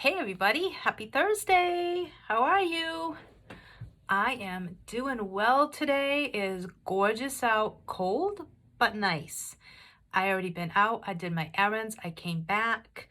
Hey everybody, happy Thursday. How are you? I am doing well today. It is gorgeous out, cold but nice. I already been out, I did my errands, I came back.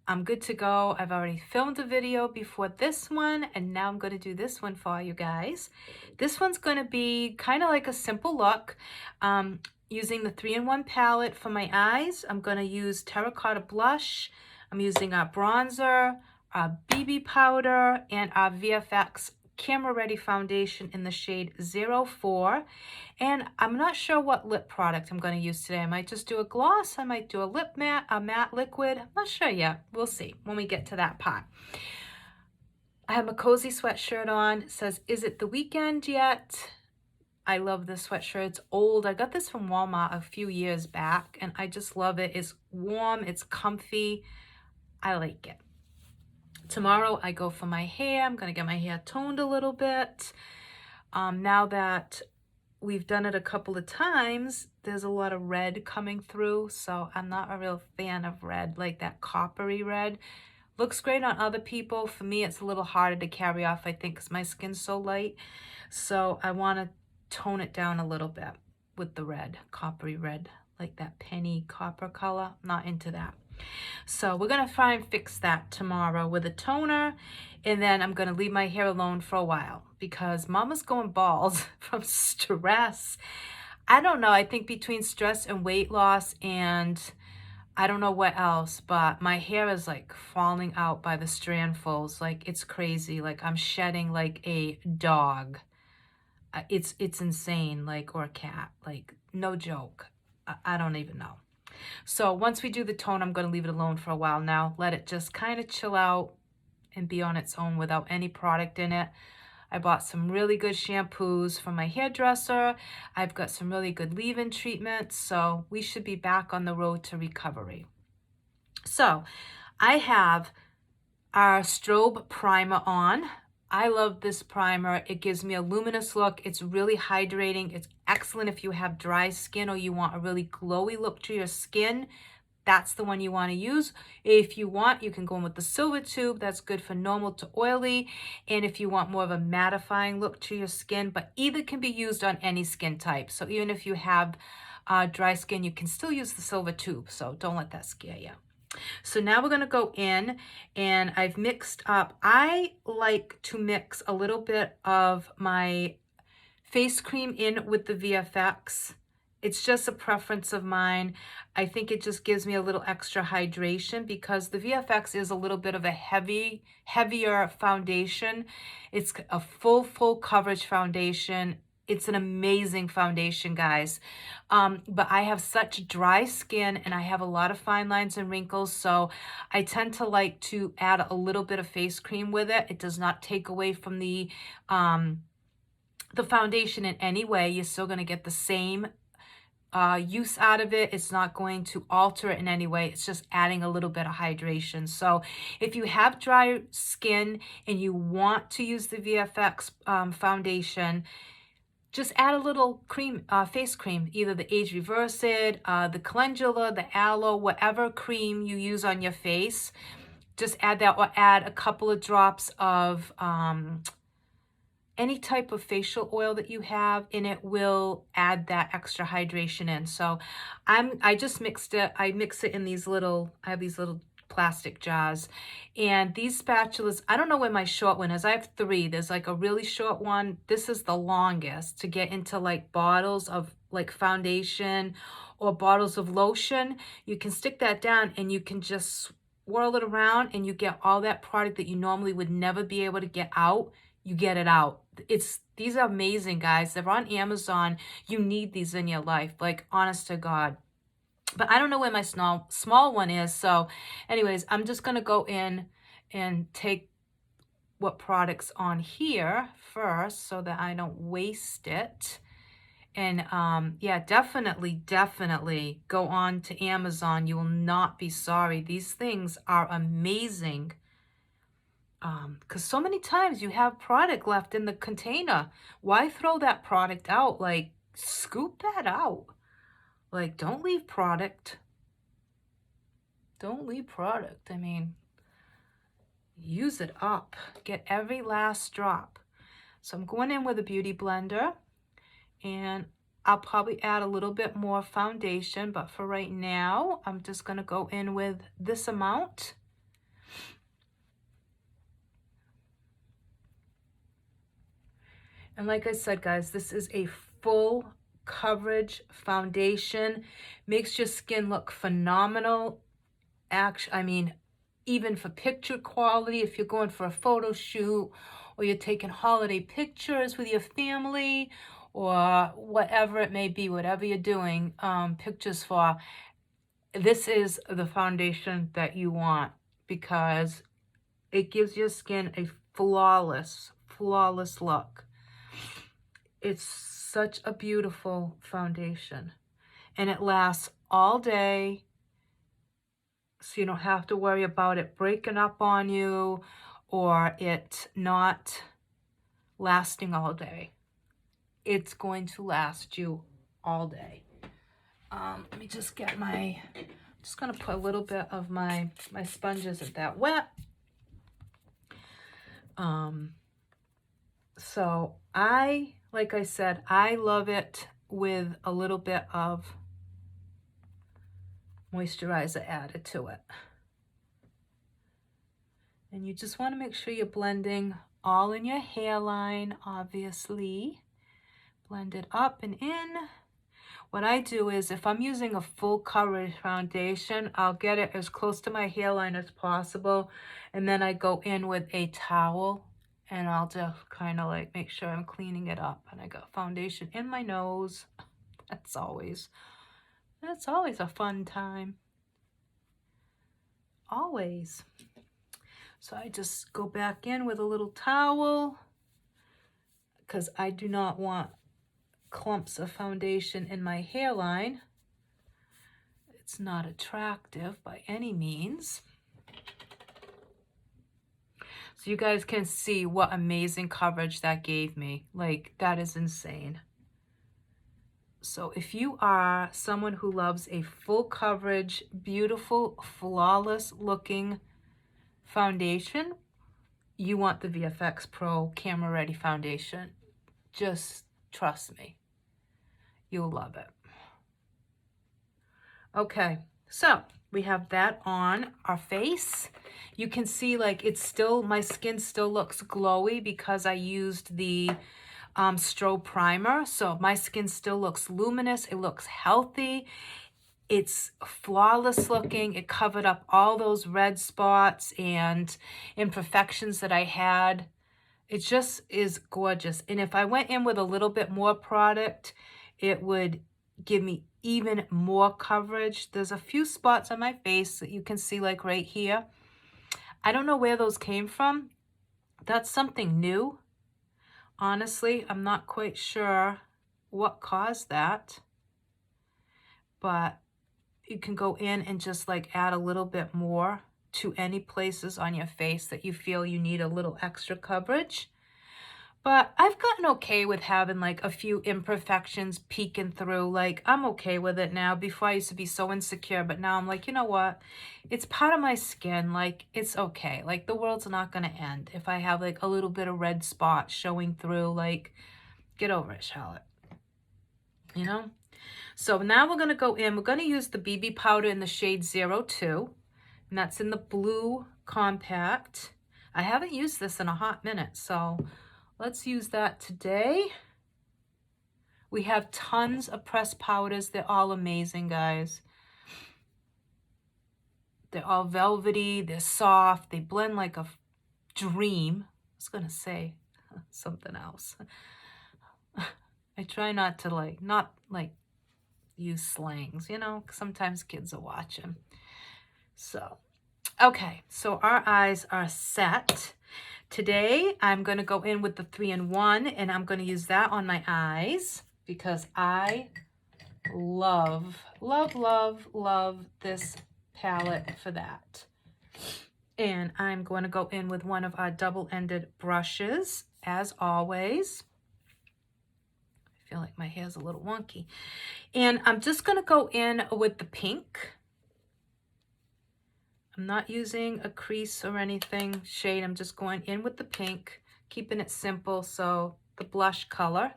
I'm good to go. I've already filmed a video before this one, and now I'm going to do this one for you guys. This one's going to be kind of like a simple look. Um, Using the 3-in-1 palette for my eyes, I'm going to use Terracotta Blush. I'm using our bronzer, our BB powder, and our VFX Camera Ready Foundation in the shade 04. And I'm not sure what lip product I'm going to use today. I might just do a gloss. I might do a lip matte, a matte liquid. I'm not sure yet. We'll see when we get to that part. I have a cozy sweatshirt on. It says, "Is it the weekend yet?" I love this sweatshirt. It's old. I got this from Walmart a few years back, and I just love it. It's warm. It's comfy. I like it. Tomorrow I go for my hair. I'm going to get my hair toned a little bit. Now that we've done it a couple of times, there's a lot of red coming through, so I'm not a real fan of red, like that coppery red. Looks great on other people. For me, it's a little harder to carry off, I think, because my skin's so light. So I want to tone it down a little bit with the red, coppery red, like that penny copper color. I'm not into that. So we're going to try and fix that tomorrow with a toner, and then I'm going to leave my hair alone for a while because Mama's going bald from stress. I don't know. I think between stress and weight loss and I don't know what else, but my hair is like falling out by the strandfuls. Like it's crazy. Like I'm shedding like a dog. It's insane, like, or a cat. Like no joke. I don't even know. So once we do the tone, I'm going to leave it alone for a while now. Let it just kind of chill out and be on its own without any product in it. I bought some really good shampoos from my hairdresser. I've got some really good leave-in treatments. So we should be back on the road to recovery. So I have our strobe primer on. I love this primer. It gives me a luminous look. It's really hydrating. It's excellent if you have dry skin or you want a really glowy look to your skin. That's the one you want to use. If you want, you can go in with the silver tube. That's good for normal to oily. And if you want more of a mattifying look to your skin, but either can be used on any skin type. So even if you have dry skin, you can still use the silver tube. So don't let that scare you. So now we're going to go in, and I've mixed up. I like to mix a little bit of my face cream in with the VFX. It's just a preference of mine. I think it just gives me a little extra hydration because the VFX is a little bit of a heavier foundation. It's a full coverage foundation. It's an amazing foundation, guys. But I have such dry skin and I have a lot of fine lines and wrinkles, so I tend to like to add a little bit of face cream with it. It does not take away from the foundation in any way. You're still going to get the same use out of it. It's not going to alter it in any way. It's just adding a little bit of hydration. So if you have dry skin and you want to use the VFX foundation, just add a little cream, face cream, either the Age Reverse It, the Calendula, the Aloe, whatever cream you use on your face. Just add that, or add a couple of drops of any type of facial oil that you have, and it will add that extra hydration in. So I just mixed it. I mix it in these little, I have these little plastic jars, and these spatulas, I don't know where my short one is. I have 3. There's like a really short one. This is the longest to get into like bottles of like foundation or bottles of lotion. You can stick that down and you can just swirl it around and you get all that product that you normally would never be able to get out. You get it out. These are amazing, guys. They're on Amazon. You need these in your life, like honest to God. But I don't know where my small one is. So anyways, I'm just going to go in and take what product's on here first so that I don't waste it. And yeah, definitely go on to Amazon. You will not be sorry. These things are amazing. Because so many times you have product left in the container. Why throw that product out? Like, scoop that out. Like, don't leave product. Don't leave product. I mean, use it up. Get every last drop. So I'm going in with a beauty blender, and I'll probably add a little bit more foundation, but for right now, I'm just going to go in with this amount. And like I said, guys, this is a full coverage foundation. Makes your skin look phenomenal. I mean, even for picture quality, if you're going for a photo shoot or you're taking holiday pictures with your family or whatever it may be, whatever you're doing pictures for, this is the foundation that you want because it gives your skin a flawless look. It's such a beautiful foundation, and it lasts all day, so you don't have to worry about it breaking up on you or it not lasting all day. It's going to last you all day. Let me just get just gonna put a little bit of my sponges at that wet. So like I said, I love it with a little bit of moisturizer added to it. And you just want to make sure you're blending all in your hairline, obviously. Blend it up and in. What I do is if I'm using a full coverage foundation, I'll get it as close to my hairline as possible. And then I go in with a towel and I'll just kind of like make sure I'm cleaning it up. And I got foundation in my nose. That's always a fun time. Always. So I just go back in with a little towel because I do not want clumps of foundation in my hairline. It's not attractive by any means. So you guys can see what amazing coverage that gave me. Like, that is insane. So if you are someone who loves a full coverage, beautiful, flawless looking foundation, you want the VFX Pro Camera Ready foundation. Just trust me. You'll love it. Okay, so we have that on our face. You can see like it's still, my skin still looks glowy because I used the strobe primer. So my skin still looks luminous. It looks healthy. It's flawless looking. It covered up all those red spots and imperfections that I had. It just is gorgeous. And if I went in with a little bit more product, it would give me even more coverage. There's a few spots on my face that you can see like right here. I don't know where those came from. That's something new. Honestly, I'm not quite sure what caused that. But you can go in and just like add a little bit more to any places on your face that you feel you need a little extra coverage. But I've gotten okay with having like a few imperfections peeking through. Like, I'm okay with it now. Before I used to be so insecure, but now I'm like, you know what? It's part of my skin. Like, it's okay. Like, the world's not going to end if I have like a little bit of red spot showing through. Like, get over it, Charlotte. You know? So now we're going to go in. We're going to use the BB powder in the shade 02. And that's in the blue compact. I haven't used this in a hot minute, so let's use that today. We have tons of pressed powders. They're all amazing, guys. They're all velvety. They're soft. They blend like a dream. I was going to say something else. I try not to not use slangs, you know, sometimes kids are watching. So, okay, so our eyes are set. Today, I'm going to go in with the 3-in-1, and I'm going to use that on my eyes because I love, love, love, love this palette for that. And I'm going to go in with one of our double-ended brushes, as always. I feel like my hair's a little wonky. And I'm just going to go in with the pink. I'm not using a crease or anything shade. I'm just going in with the pink, keeping it simple, so the blush color.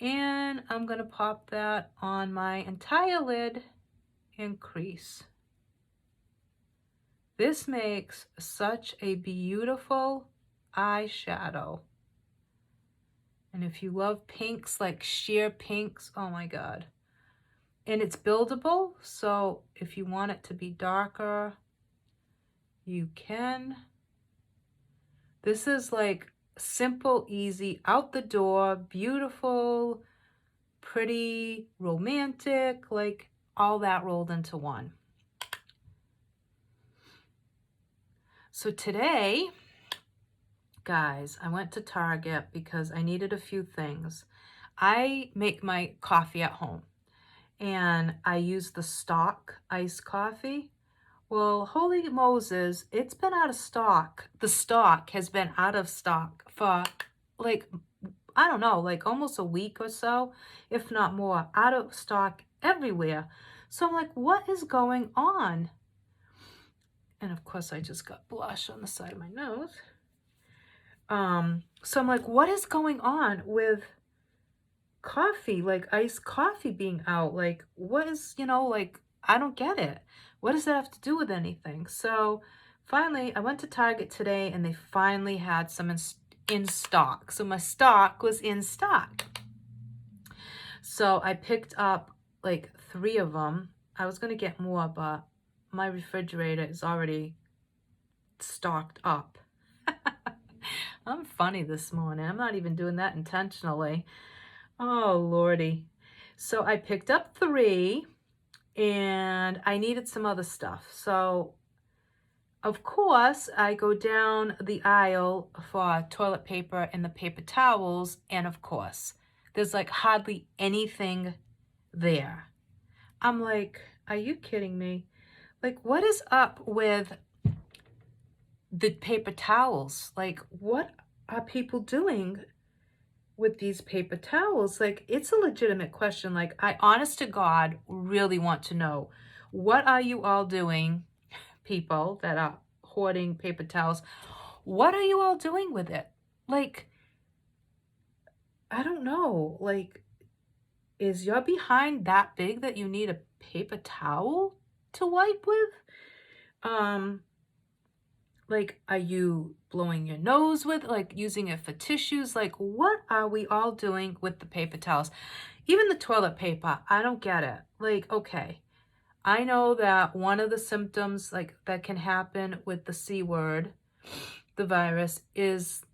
And I'm gonna pop that on my entire lid and crease. This makes such a beautiful eyeshadow. And if you love pinks, like sheer pinks, oh my God. And it's buildable, so if you want it to be darker, you can. This is like simple, easy, out the door, beautiful, pretty, romantic, like all that rolled into one. So today, guys, I went to Target because I needed a few things. I make my coffee at home and I use the stock iced coffee. Well, holy Moses, it's been out of stock. The stock has been out of stock for like, I don't know, like almost a week or so, if not more, out of stock everywhere. So I'm like, what is going on? And of course, I just got blush on the side of my nose. So I'm like, what is going on with coffee, like iced coffee being out? Like, what is, like, I don't get it. What does that have to do with anything? So finally, I went to Target today and they finally had some in stock. So my stock was in stock. So I picked up like 3 of them. I was going to get more, but my refrigerator is already stocked up. I'm funny this morning. I'm not even doing that intentionally. Oh, Lordy. So I picked up 3 and I needed some other stuff. So, of course, I go down the aisle for toilet paper and the paper towels. And of course, there's like hardly anything there. I'm like, are you kidding me? Like, what is up with the paper towels? Like, what are people doing with these paper towels? Like, it's a legitimate question. Like, I honest to God really want to know, what are you all doing, people that are hoarding paper towels? What are you all doing with it? Like, I don't know. Like, is your behind that big that you need a paper towel to wipe with? Like, are you blowing your nose with, like, using it for tissues? Like, what are we all doing with the paper towels? Even the toilet paper, I don't get it. Like, okay, I know that one of the symptoms, like, that can happen with the C word, the virus, is,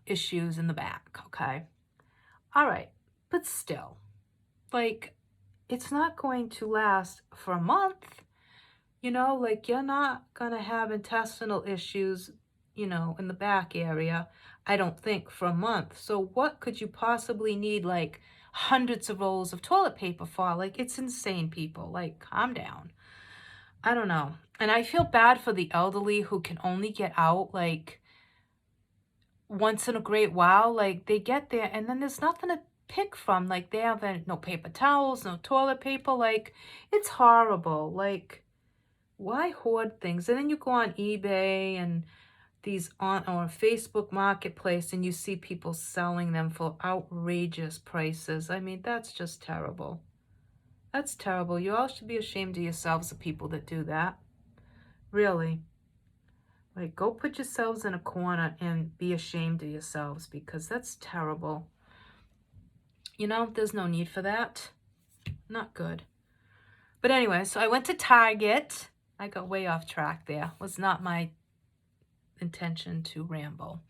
issues in the back, okay? All right, but still, like, it's not going to last for a month. Like, you're not going to have intestinal issues, in the back area, I don't think, for a month. So what could you possibly need, like, hundreds of rolls of toilet paper for? Like, it's insane, people. Like, calm down. I don't know. And I feel bad for the elderly who can only get out, like, once in a great while. Like, they get there, and then there's nothing to pick from. Like, they have no paper towels, no toilet paper. Like, it's horrible. Like, why hoard things? And then you go on eBay and these on or Facebook Marketplace and you see people selling them for outrageous prices. I mean, that's just terrible. That's terrible. You all should be ashamed of yourselves, the people that do that. Really. Like, go put yourselves in a corner and be ashamed of yourselves, because that's terrible. There's no need for that. Not good. But anyway, so I went to Target. I got way off track there. Was not my intention to ramble.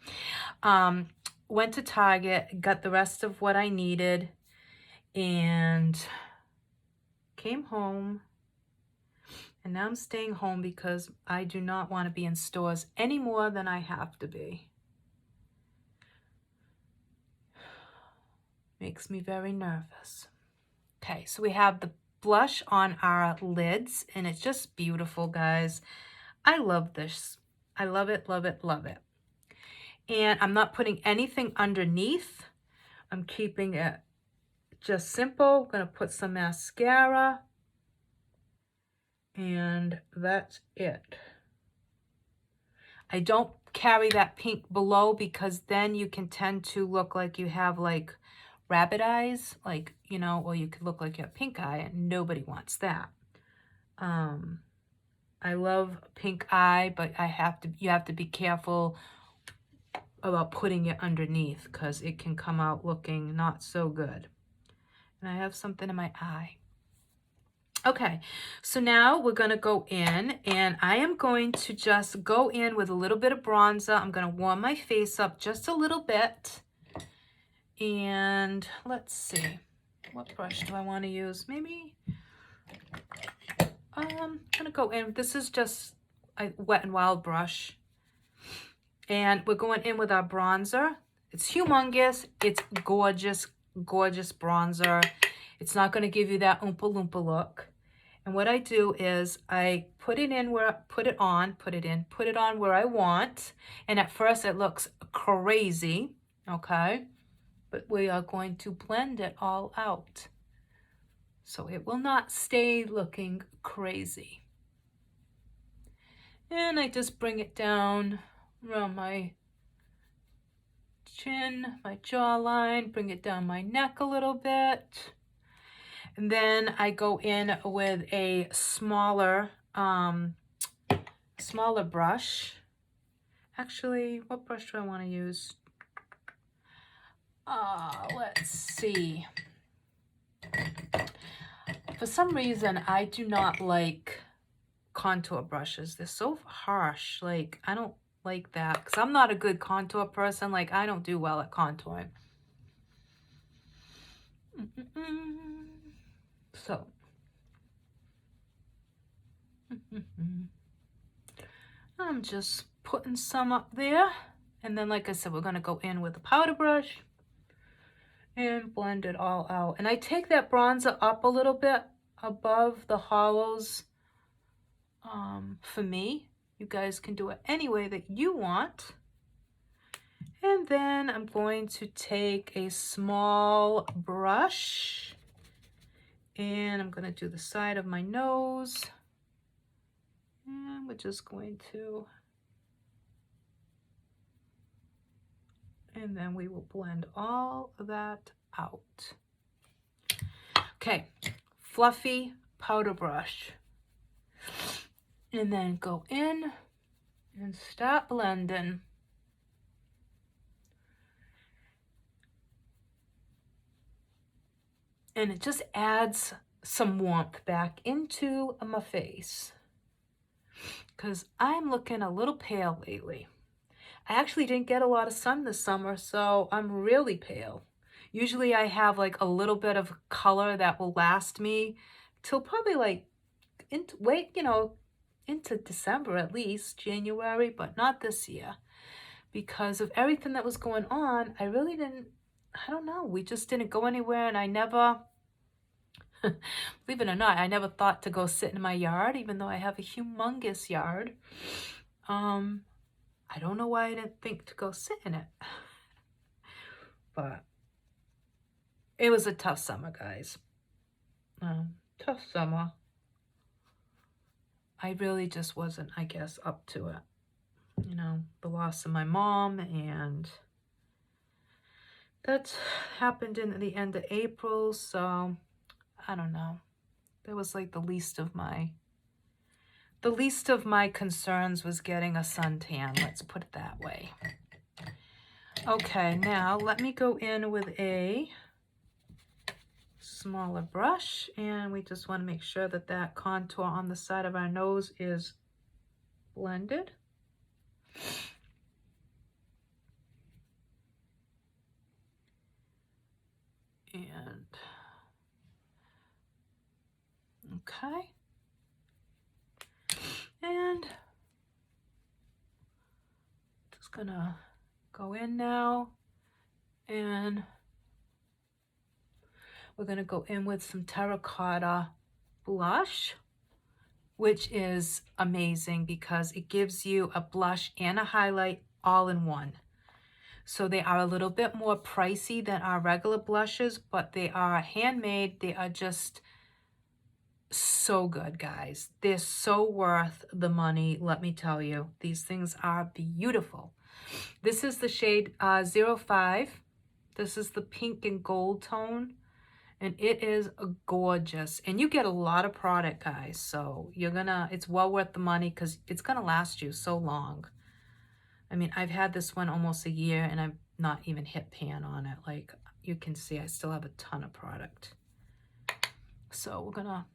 Went to Target, got the rest of what I needed, and came home. And now I'm staying home because I do not want to be in stores any more than I have to be. Makes me very nervous. Okay, so we have the blush on our lids, and it's just beautiful, guys. I love this. I love it, love it, love it. And I'm not putting anything underneath. I'm keeping it just simple. I'm going to put some mascara. And that's it. I don't carry that pink below because then you can tend to look like you have like rabbit eyes, like, you know, or you could look like you have pink eye, and nobody wants that. I love pink eye, but you have to be careful about putting it underneath because it can come out looking not so good. And I have something in my eye. Okay, so now we're gonna go in, and I am going to just go in with a little bit of bronzer. I'm gonna warm my face up just a little bit. And let's see, what brush do I want to use? Maybe, I'm gonna go in, this is just a Wet n Wild brush. And we're going in with our bronzer. It's humongous, it's gorgeous, gorgeous bronzer. It's not gonna give you that Oompa Loompa look. And what I do is I put it on where I want. And at first it looks crazy, okay? But we are going to blend it all out. So it will not stay looking crazy. And I just bring it down around my chin, my jawline, bring it down my neck a little bit. And then I go in with a smaller brush. Actually, what brush do I want to use? Let's see. For some reason, I do not like contour brushes. They're so harsh. Like, I don't like that because I'm not a good contour person. Like, I don't do well at contouring. So, I'm just putting some up there. And then, like I said, we're going to go in with the powder brush and blend it all out. And I take that bronzer up a little bit above the hollows. For me, you guys can do it any way that you want. And then I'm going to take a small brush and I'm going to do the side of my nose. And we're just going to, and then we will blend all of that out. Okay, fluffy powder brush. And then go in and start blending. And it just adds some warmth back into my face because I'm looking a little pale lately. I actually didn't get a lot of sun this summer, so I'm really pale. Usually I have like a little bit of color that will last me till probably like into December at least, January, but not this year. Because of everything that was going on, I really didn't, I don't know, we just didn't go anywhere, and I never, believe it or not, I never thought to go sit in my yard, even though I have a humongous yard. I don't know why I didn't think to go sit in it. But it was a tough summer, guys. Tough summer. I really just wasn't, I guess, up to it. You know, the loss of my mom, and that happened in the end of April, so I don't know. That was like the least of my concerns was getting a suntan, let's put it that way. Okay, now let me go in with a smaller brush, and we just want to make sure that that contour on the side of our nose is blended. And okay, and just gonna go in now, and we're gonna go in with some Terracotta Blush, which is amazing because it gives you a blush and a highlight all in one. So they are a little bit more pricey than our regular blushes, but they are handmade. They are just So good, guys. They're so worth the money, let me tell you. These things are beautiful. This is the shade 05. This is the pink and gold tone, and it is gorgeous. And you get a lot of product, guys, so it's well worth the money because it's gonna last you so long. I mean, I've had this one almost a year, and I'm not even hit pan on it. Like, you can see, I still have a ton of product. So we're gonna...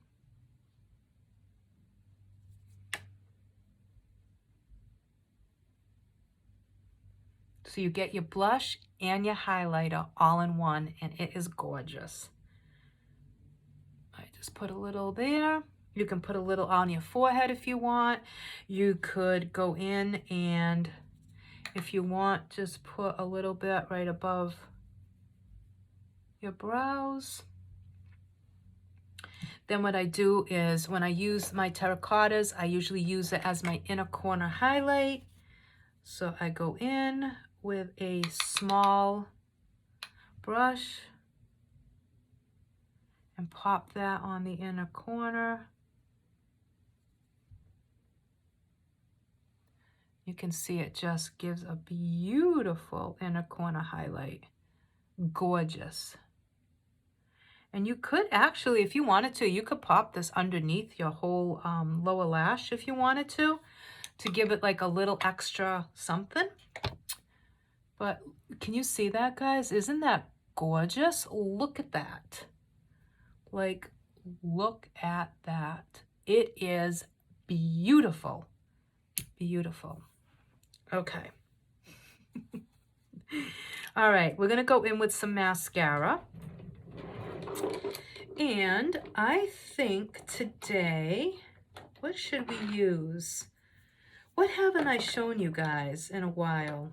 So you get your blush and your highlighter all in one, and it is gorgeous. I just put a little there. You can put a little on your forehead if you want. You could go in and, if you want, just put a little bit right above your brows. Then what I do is, when I use my terracottas, I usually use it as my inner corner highlight. So I go in with a small brush and pop that on the inner corner. You can see it just gives a beautiful inner corner highlight. Gorgeous. And you could actually, if you wanted to, you could pop this underneath your whole lower lash if you wanted to give it like a little extra something. But can you see that, guys? Isn't that gorgeous? Look at that. Like, look at that. It is beautiful. Beautiful. Okay. All right, we're gonna go in with some mascara. And I think today, what should we use? What haven't I shown you guys in a while?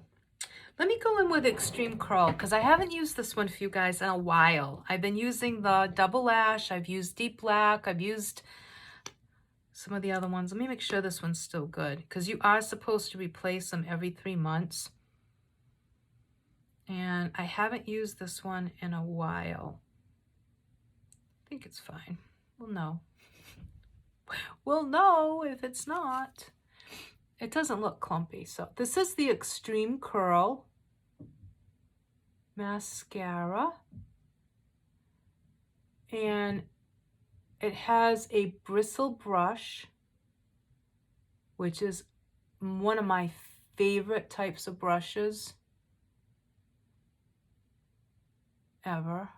Let me go in with Extreme Curl, because I haven't used this one for you guys in a while. I've been using the Double Lash, I've used Deep Black, I've used some of the other ones. Let me make sure this one's still good, because you are supposed to replace them every 3 months. And I haven't used this one in a while. I think it's fine. We'll know. We'll know if it's not. It doesn't look clumpy. So this is the Extreme Curl mascara. And it has a bristle brush, which is one of my favorite types of brushes ever.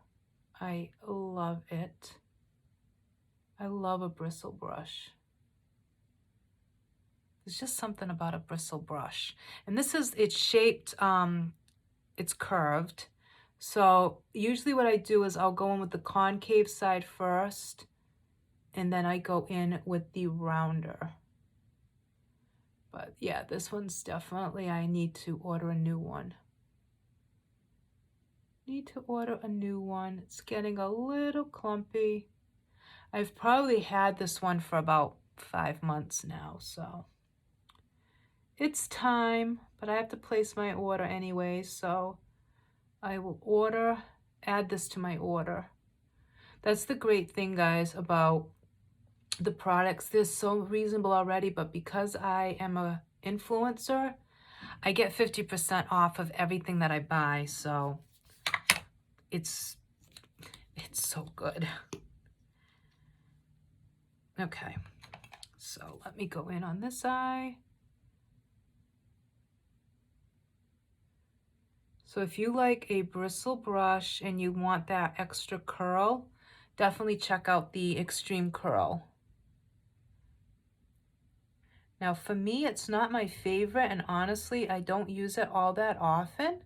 I love it. I love a bristle brush. There's just something about a bristle brush. And this is, it's shaped, it's curved. So usually what I do is I'll go in with the concave side first, and then I go in with the rounder. But yeah, this one's definitely, I need to order a new one. Need to order a new one. It's getting a little clumpy. I've probably had this one for about 5 months now, so it's time, but I have to place my order anyway, so I will add this to my order. That's the great thing, guys, about the products. They're so reasonable already, but because I am a influencer, I get 50% off of everything that I buy, so it's so good. Okay, so let me go in on this eye. So if you like a bristle brush and you want that extra curl, definitely check out the Extreme Curl. Now for me, it's not my favorite, and honestly, I don't use it all that often.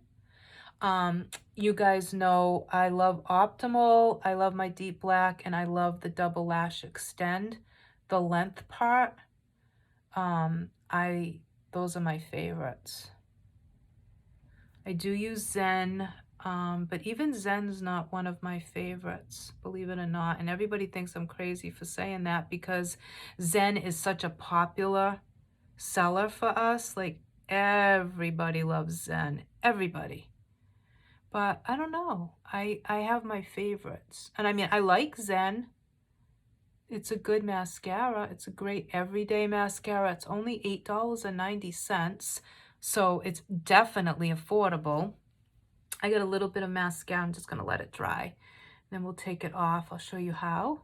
You guys know I love Optimal, I love my Deep Black, and I love the Double Lash Extend, the length part. Those are my favorites. I do use Zen, but even Zen's not one of my favorites, believe it or not. And everybody thinks I'm crazy for saying that, because Zen is such a popular seller for us. Like, everybody loves Zen, everybody. But I don't know, I have my favorites. And I mean, I like Zen, it's a good mascara. It's a great everyday mascara. It's only $8.90, so it's definitely affordable. I got a little bit of mascara. I'm just going to let it dry. Then we'll take it off. I'll show you how.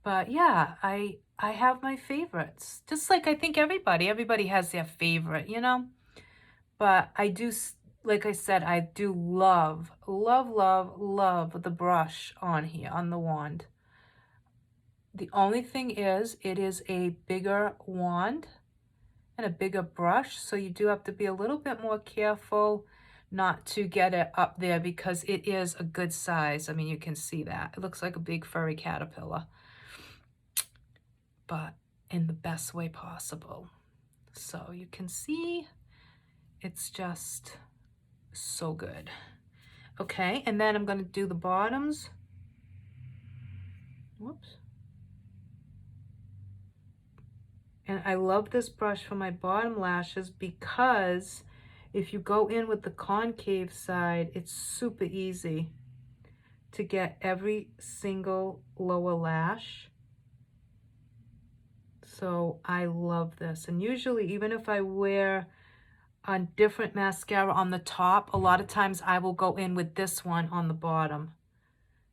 But yeah, I have my favorites. Just like I think everybody has their favorite, you know? But I do, like I said, I do love, love, love, love the brush on here, on the wand. The only thing is, it is a bigger wand and a bigger brush, so you do have to be a little bit more careful not to get it up there because it is a good size. I mean, you can see that. It looks like a big furry caterpillar, but in the best way possible. So you can see it's just so good. Okay, and then I'm going to do the bottoms. Whoops. And I love this brush for my bottom lashes because if you go in with the concave side, it's super easy to get every single lower lash. So I love this. And usually, even if I wear a different mascara on the top, a lot of times I will go in with this one on the bottom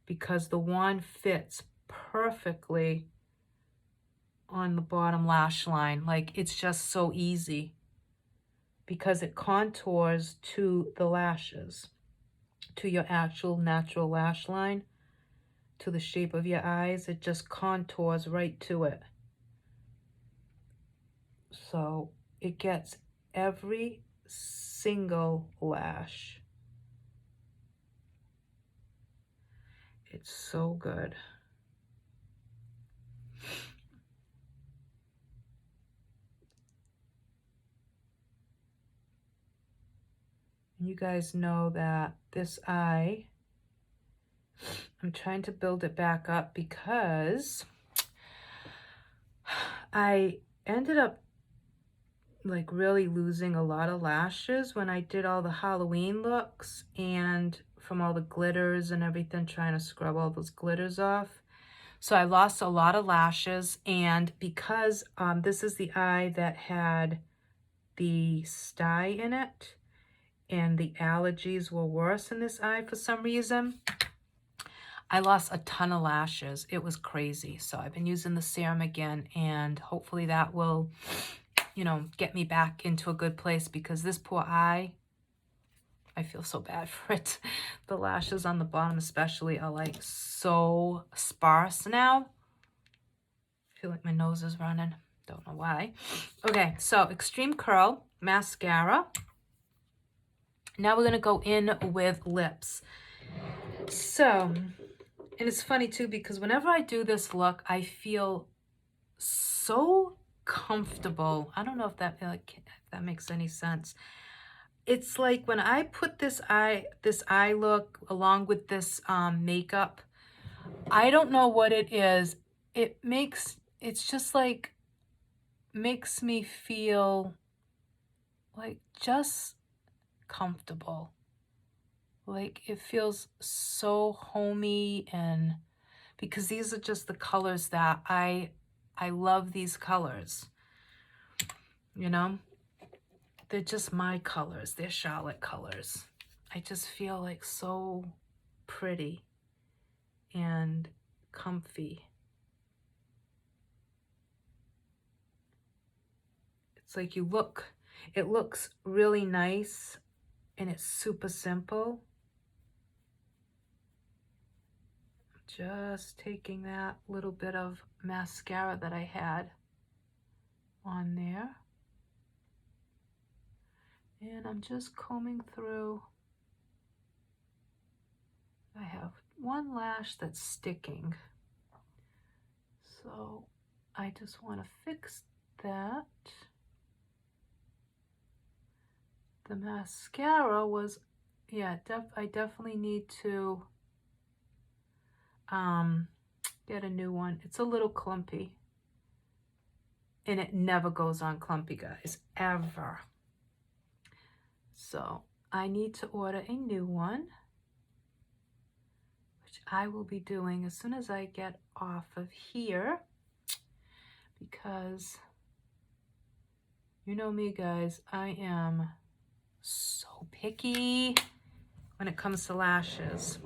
because the wand fits perfectly on the bottom lash line. Like, it's just so easy because it contours to the lashes, to your actual natural lash line, to the shape of your eyes. It just contours right to it. So it gets every single lash. It's so good. You guys know that this eye, I'm trying to build it back up because I ended up like really losing a lot of lashes when I did all the Halloween looks and from all the glitters and everything, trying to scrub all those glitters off. So I lost a lot of lashes, and because this is the eye that had the sty in it, and the allergies were worse in this eye for some reason, I lost a ton of lashes. It was crazy. So I've been using the serum again, and hopefully that will, you know, get me back into a good place because this poor eye, I feel so bad for it. The lashes on the bottom especially are like so sparse now. I feel like my nose is running. Don't know why. Okay, so Extreme Curl Mascara. Now we're going to go in with lips. So, and it's funny too because whenever I do this look, I feel so comfortable. I don't know if that makes any sense. It's like when I put this eye look along with this makeup, I don't know what it is. It's just like makes me feel like just comfortable. Like it feels so homey, and because these are just the colors that I love these colors. You know? They're just my colors. They're Charlotte colors. I just feel like so pretty and comfy. It's like it looks really nice and it's super simple. Just taking that little bit of mascara that I had on there. And I'm just combing through. I have one lash that's sticking. So I just want to fix that. The mascara was, yeah, I definitely need to get a new one. It's a little clumpy. And it never goes on clumpy, guys, ever. So I need to order a new one. which I will be doing as soon as I get off of here, because you know me, guys, I am so picky when it comes to lashes.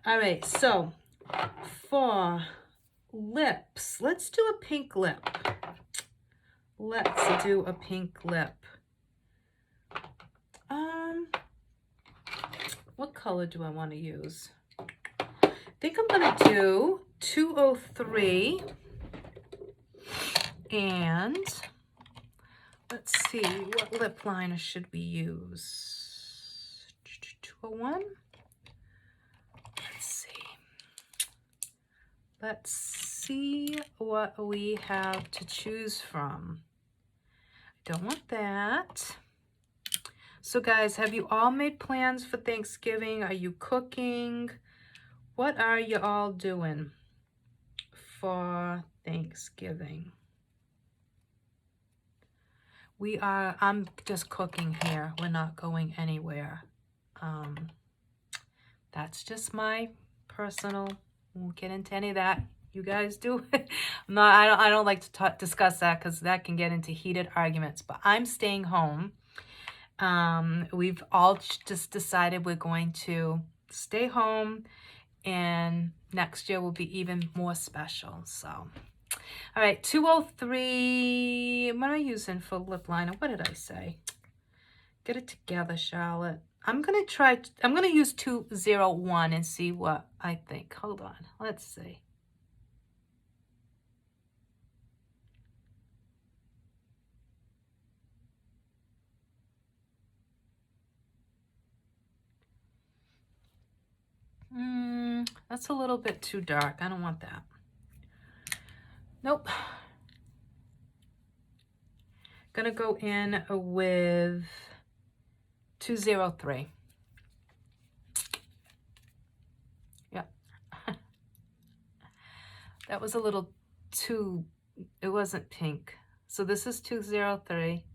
All right, so for lips, let's do a pink lip. Let's do a pink lip. What color do I want to use? I think I'm gonna do 203, and let's see, what lip liner should we use? 201. Let's see what we have to choose from. I don't want that. So guys, have you all made plans for Thanksgiving? Are you cooking? What are you all doing for Thanksgiving? I'm just cooking here. We're not going anywhere. That's just my personal, won't get into any of that. You guys do it. I don't like to discuss that because that can get into heated arguments, but I'm staying home. We've all just decided we're going to stay home, and next year will be even more special. So, all right, 203. What am I using for lip liner? What did I say? Get it together, Charlotte. I'm going to use 201 and see what I think. Hold on. Let's see. That's a little bit too dark. I don't want that. Nope. Gonna go in with 203. Yep. That was a little too, it wasn't pink. So this is 203.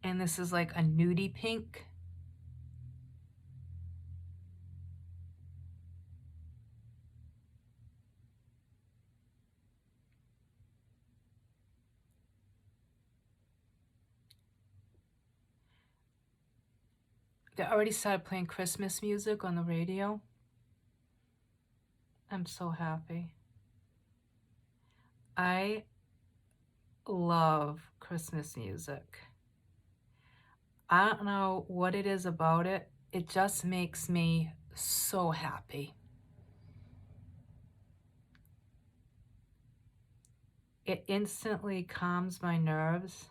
And this is like a nudie pink. They already started playing Christmas music on the radio. I'm so happy. I love Christmas music. I don't know what it is about it. It just makes me so happy. It instantly calms my nerves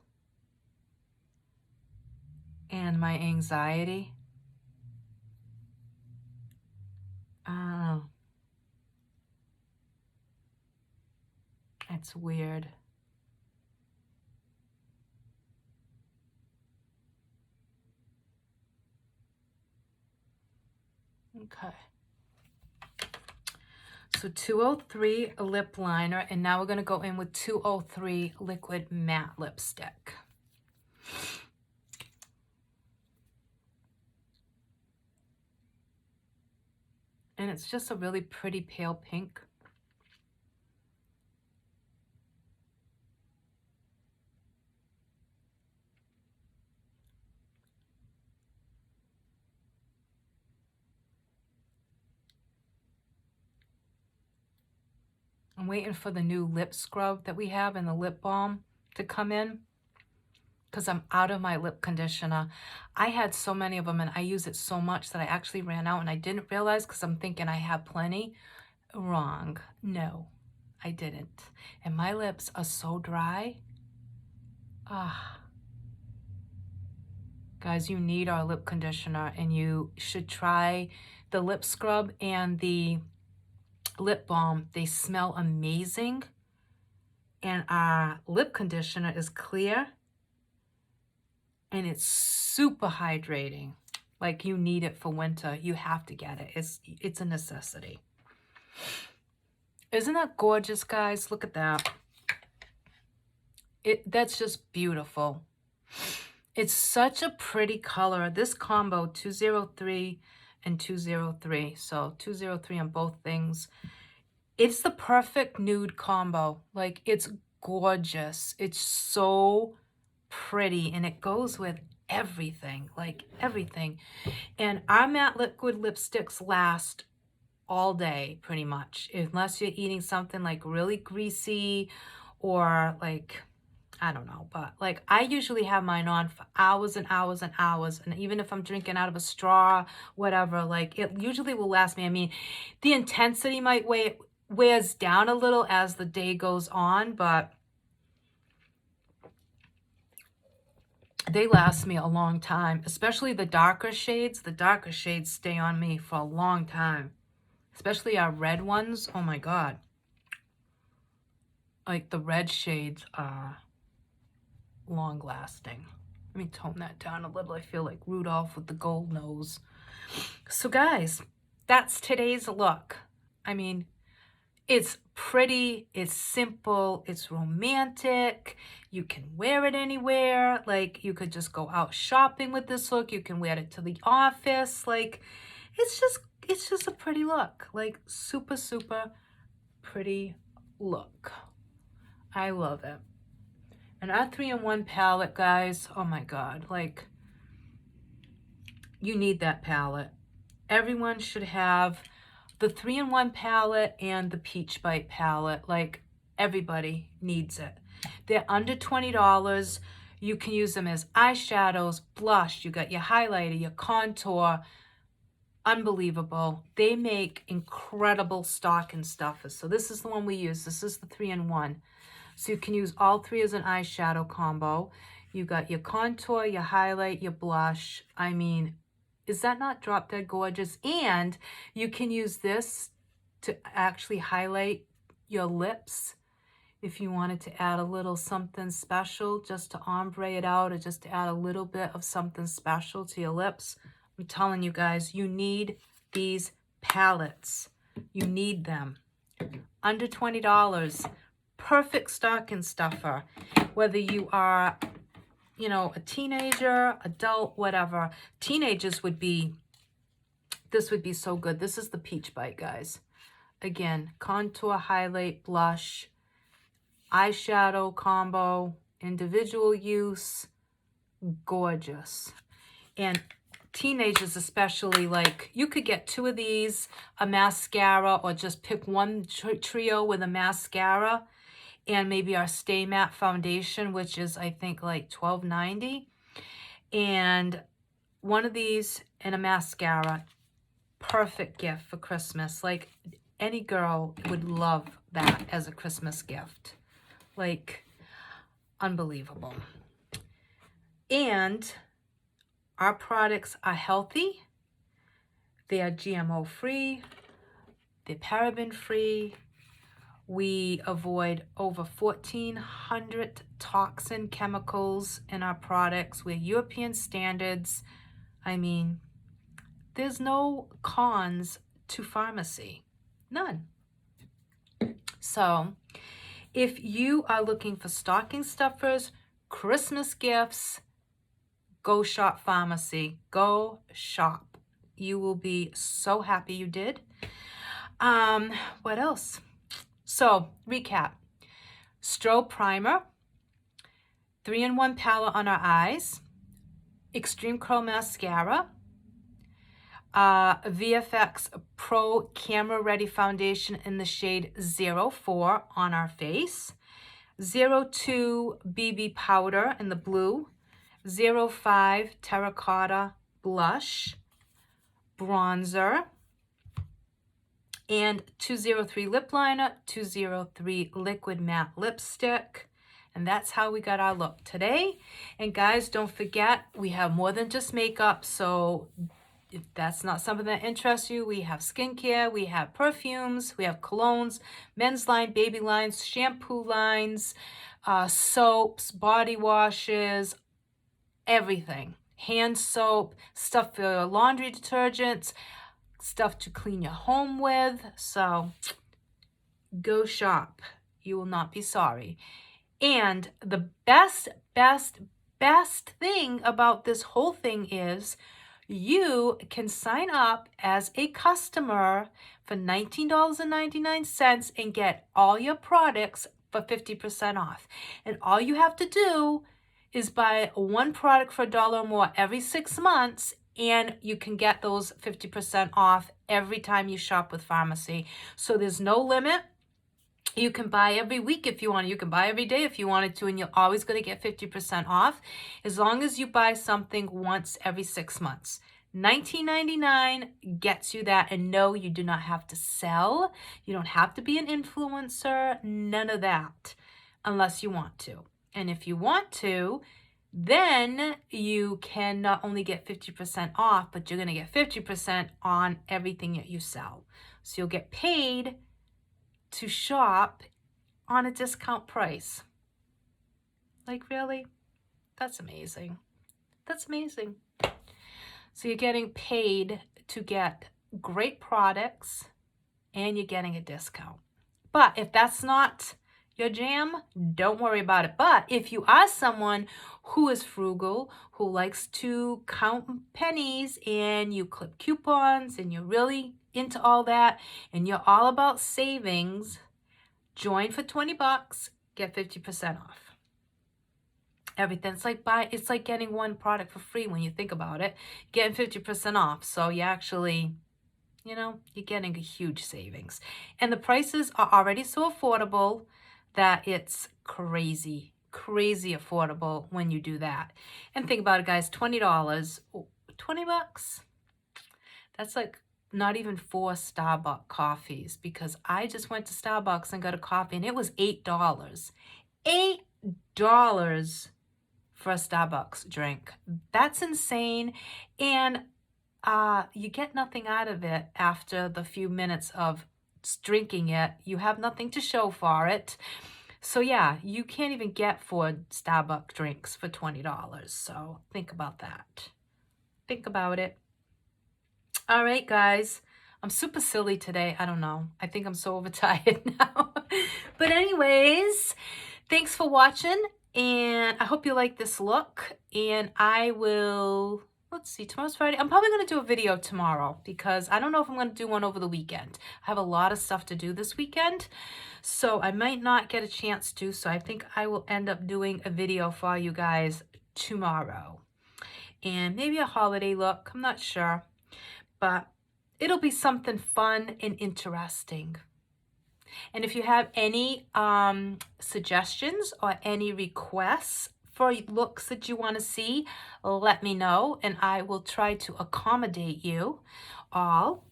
and my anxiety. I don't know. It's weird. Okay. So 203 lip liner, and now we're going to go in with 203 liquid matte lipstick. And it's just a really pretty pale pink. I'm waiting for the new lip scrub that we have and the lip balm to come in, because I'm out of my lip conditioner. I had so many of them and I use it so much that I actually ran out, and I didn't realize because I'm thinking I have plenty. Wrong. No, I didn't. And my lips are so dry. Guys, you need our lip conditioner, and you should try the lip scrub and the lip balm. They smell amazing, and our lip conditioner is clear and it's super hydrating. Like, you need it for winter. You have to get it. It's a necessity. Isn't that gorgeous, guys? Look at that. That's just beautiful. It's such a pretty color. This combo, 203 and 203. So 203 on both things. It's the perfect nude combo. Like, it's gorgeous. It's so pretty, and it goes with everything, like everything. And our matte liquid lipsticks last all day pretty much, unless you're eating something like really greasy or like, I don't know, but like I usually have mine on for hours and hours and hours. And even if I'm drinking out of a straw, whatever, like it usually will last me. I mean, the intensity might wears down a little as the day goes on, but they last me a long time, especially the darker shades. The darker shades stay on me for a long time, especially our red ones. Oh my God. Like the red shades are long lasting. Let me tone that down a little. I feel like Rudolph with the gold nose. So guys, that's today's look. I mean, it's pretty, it's simple, it's romantic. You can wear it anywhere. Like, you could just go out shopping with this look. You can wear it to the office. Like, it's just a pretty look. Like, super, super pretty look. I love it. And our 3-in-1 palette, guys, oh my God, like, you need that palette. Everyone should have the 3-in-1 palette and the Peach Bite palette. Like, everybody needs it. They're under $20. You can use them as eyeshadows, blush. You got your highlighter, your contour. Unbelievable. They make incredible stocking stuffers. So this is the one we use. This is the 3-in-1. So you can use all three as an eyeshadow combo. You got your contour, your highlight, your blush. I mean, is that not drop dead gorgeous? And you can use this to actually highlight your lips if you wanted to add a little something special, just to ombre it out, or just to add a little bit of something special to your lips. I'm telling you guys, you need these palettes. You need them. Under $20. Perfect stocking stuffer. Whether you are, you know, a teenager, adult, whatever. Teenagers would be, this would be so good. This is the Peach Bite, guys. Again, contour, highlight, blush, eyeshadow combo, individual use, gorgeous. And teenagers especially, like, you could get 2 of these, a mascara, or just pick one trio with a mascara, and maybe our Stay Matte foundation, which is, I think, like $12.90. And one of these and a mascara. Perfect gift for Christmas. Like, any girl would love that as a Christmas gift. Like, unbelievable. And our products are healthy. They are GMO free. They're paraben free. We avoid over 1,400 toxin chemicals in our products. We're European standards. I mean, there's no cons to pharmacy. None. So, if you are looking for stocking stuffers, Christmas gifts, go shop pharmacy. Go shop. You will be so happy you did. What else? So, recap. Strobe primer, 3-in-1 palette on our eyes, Extreme Curl mascara, VFX Pro Camera Ready foundation in the shade 04 on our face, 02 BB powder in the blue, 05 Terracotta Blush, bronzer, and 203 lip liner, 203 liquid matte lipstick. And that's how we got our look today. And guys, don't forget, we have more than just makeup. So if that's not something that interests you, we have skincare, we have perfumes, we have colognes, men's line, baby lines, shampoo lines, soaps, body washes, everything. Hand soap, stuff for laundry detergents, stuff to clean your home with. So go shop. You will not be sorry. And the best thing about this whole thing is you can sign up as a customer for $19.99 and get all your products for 50% off. And all you have to do is buy one product for $1 or more every 6 months, and you can get those 50% off every time you shop with Pharmacy. So there's no limit. You can buy every week if you want. You can buy every day if you wanted to, and you're always going to get 50% off as long as you buy something once every 6 months. $19.99 gets you that, and no, you do not have to sell. You don't have to be an influencer, none of that, unless you want to. And if you want to, then you can not only get 50% off, but you're going to get 50% on everything that you sell. So you'll get paid to shop on a discount price. Like, really? That's amazing. That's amazing. So you're getting paid to get great products and you're getting a discount. But if that's not your jam, don't worry about it. But if you are someone who is frugal, who likes to count pennies, and you clip coupons, and you're really into all that, and you're all about savings, join for $20, get 50% off. Everything. It's like getting one product for free when you think about it, getting 50% off. So you actually, you're getting a huge savings. And the prices are already so affordable that it's crazy affordable when you do that. And think about it, guys, $20, $20, that's like not even 4 Starbucks coffees, because I just went to Starbucks and got a coffee and it was $8. $8 for a Starbucks drink. That's insane. And you get nothing out of it after the few minutes of drinking it. You have nothing to show for it. So yeah, you can't even get 4 Starbucks drinks for $20. So think about that. Think about it. All right, guys. I'm super silly today. I don't know. I think I'm so overtired now. But anyways, thanks for watching. And I hope you like this look. And I will... Let's see, tomorrow's Friday. I'm probably going to do a video tomorrow because I don't know if I'm going to do one over the weekend. I have a lot of stuff to do this weekend, so I might not get a chance to. So I think I will end up doing a video for you guys tomorrow. And maybe a holiday look. I'm not sure. But it'll be something fun and interesting. And if you have any suggestions or any requests for looks that you want to see, let me know and I will try to accommodate you all.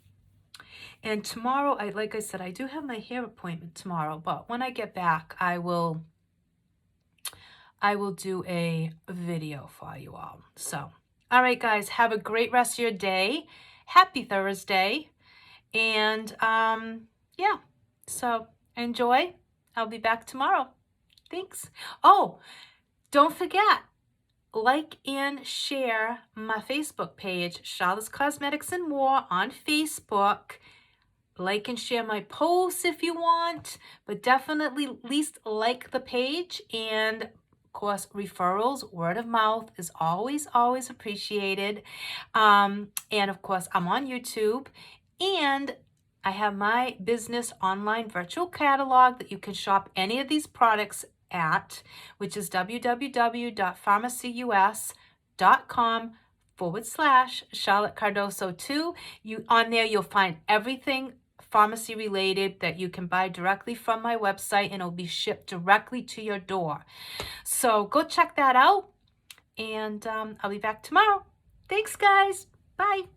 And tomorrow, like I said, I do have my hair appointment tomorrow, but when I get back, I will do a video for you all. So, all right, guys, have a great rest of your day. Happy Thursday. And yeah, so enjoy. I'll be back tomorrow. Thanks. Oh, don't forget, like and share my Facebook page, Charlotte's Cosmetics and More on Facebook. Like and share my posts if you want, but definitely at least like the page. And of course, referrals, word of mouth is always appreciated. And of course, I'm on YouTube, and I have my business online virtual catalog that you can shop any of these products at, which is www.pharmacyus.com/Charlotte Cardoso 2. On there, you'll find everything pharmacy related that you can buy directly from my website, and it'll be shipped directly to your door. So go check that out, and I'll be back tomorrow. Thanks, guys. Bye.